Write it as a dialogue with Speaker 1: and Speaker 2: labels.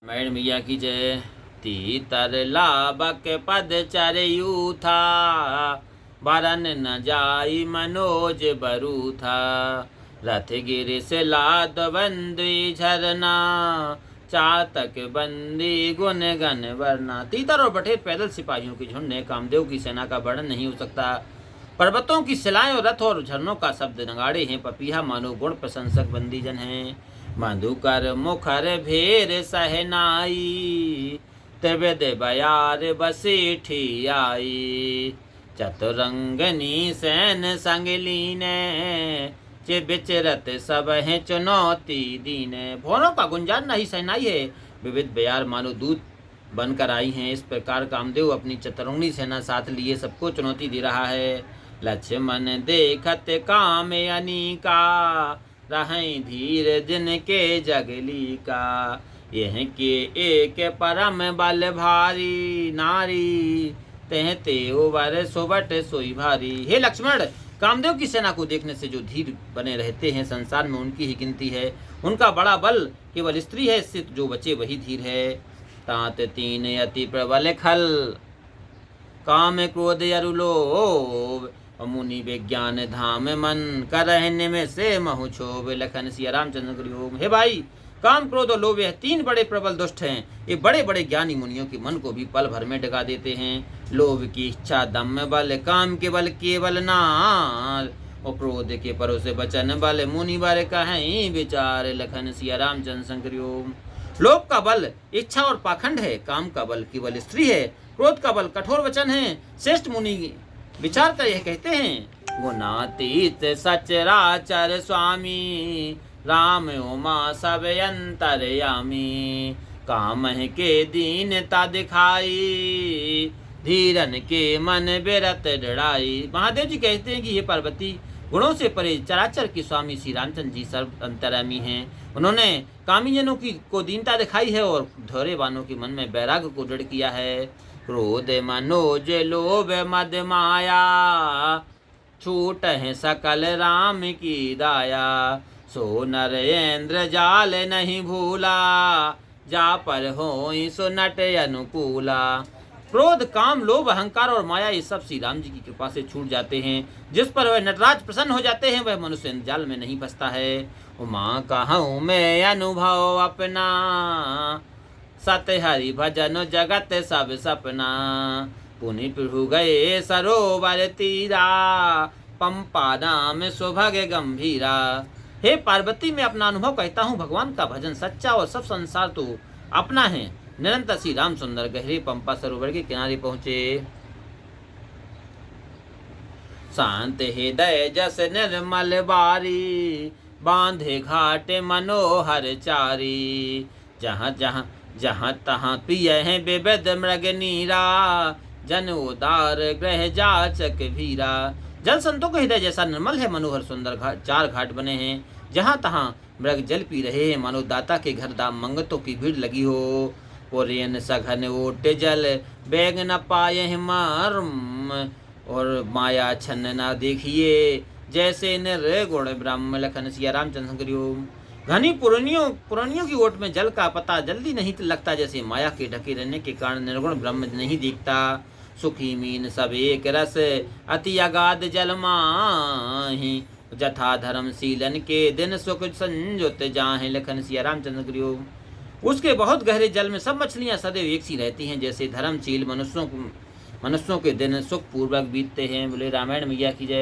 Speaker 1: Mad मैया की जय। तीतर लाबक पद चरयू था, बरन न जाई मनोज बरू था। रथ गिर से लाद बंदी झरना, चातक बंदी गुन गन वरना। तीतर और बटेर पैदल सिपाहियों के झुंड ने कामदेव की सेना का वर्णन नहीं हो सकता। पर्वतों की शिलाएं और रथ और झरनों का शब्द नगाड़े हैं। पपीहा मानो गुण प्रशंसक बंदीजन हैं। मधुकर मुखर भेर सहनाई, त्रिविध बयार बसेठी आई। चतुरंगनी सैन संग लीने, चे बिचरत सब है चुनौती दीने। भौरों का गुंजान नहीं सहनाई है, विविध बयार मानो दूत बनकर आई हैं। इस प्रकार कामदेव अपनी चतुरंगी सेना साथ लिए सबको चुनौती दे रहा है। लक्ष्मण देखत काम अनीका, रहें धीर जिनके जगली का। यह के एक परम बल भारी नारी, तेहते उवर सुबट सोई भारी। हे लक्ष्मण, कामदेव की सेना को देखने से जो धीर बने रहते हैं, संसार में उनकी ही गिनती है। उनका बड़ा बल केवल स्त्री है, इससे जो बचे वही धीर है। तात तीन अति प्रबल खल, काम क्रोध अरु लोभ। मुनि विज्ञान धाम मन, करहने में से महु क्षोभ। लखन सिया रामचंद्र करियो। हे भाई, काम क्रोध और लोभ, यह तीन बड़े प्रबल दुष्ट हैं। ये बड़े बड़े ज्ञानी मुनियों के मन को भी पल भर में डगा देते हैं। लोभ की इच्छा दम बल, काम के बल केवल नार। और क्रोध के परोसे बचन बल, मुनि बर कहीं विचार। लखन सिया रामचंद्र संकरियो। लोभ का बल इच्छा और पाखंड है, काम का बल केवल स्त्री है, क्रोध का बल कठोर वचन है। श्रेष्ठ मुनि विचार कर यह कहते हैं, गुणातीत सचराचर स्वामी, राम उमा सब अंतरयामी। काम के दीनता दिखाई, धीरन के मन बिरत डराई। महादेव जी कहते हैं कि ये पार्वती गुणों से परे चराचर के स्वामी श्री रामचंद्र जी सर्व अंतर्यामी हैं। उन्होंने कामीजनों की को दीनता दिखाई है और धैर्यवानों के मन में वैराग्य को दृढ़ किया है। क्रोध मनोज लोभ मद माया, छूट है सकल राम की दाया। सो नरेंद्र जाल नहीं भूला, जा पर होई सो नट अनुकूला। क्रोध काम लोभ अहंकार और माया, ये सब श्री राम जी की कृपा से छूट जाते हैं। जिस पर वह नटराज प्रसन्न हो जाते हैं, वह मनुष्य जाल में नहीं फंसता है। उमा कहूँ मैं अनुभव अपना, सत हरि भजन जगत सब सपना। पुनि प्रभु गए सरोवर तीरा, पंपा नाम सुभग गंभीरा। हे पार्वती, मैं अपना अनुभव कहता हूँ, भगवान का भजन सच्चा और सब संसार तो अपना है। निरंतर श्री राम सुंदर गहरे पंपा सरोवर के किनारे पहुंचे। शांत हृदय जस निर्मल बारी, बांधे घाट मनोहर चारी। जहाँ जहाँ जहाँ तहाँ प्रिय है विविध मृग नीरा, जन उदार ग्रह जाचक भीरा। जल संतों का हृदय जैसा निर्मल है, मनोहर सुंदर चार घाट बने हैं। जहाँ तहाँ मृग जल पी रहे हैं, मानो दाता के घर दाम मंगतों की भीड़ लगी हो। ओरियन सघन ओट जल, बैग न पाए मर्म। और माया छन्न न देखिए, जैसे निर्गुण ब्रह्म। लखन सिया रामचंद्र करियो। घनी पुरानियों की ओट में जल का पता जल्दी नहीं लगता, जैसे माया के ढके रहने के कारण निर्गुण ब्रह्म नहीं दिखता। सुखी मीन सब एक रस, अति अगाध जल माहि। जथा धर्मशीलन के दिन सुख संजुत जाहे। लखन सिया रामचंद्र करियो। उसके बहुत गहरे जल में सब मछलियां सदैव एक सी रहती हैं, जैसे धर्मशील मनुष्यों के दिन सुख पूर्वक बीतते हैं। बोले रामायण मैया की जय।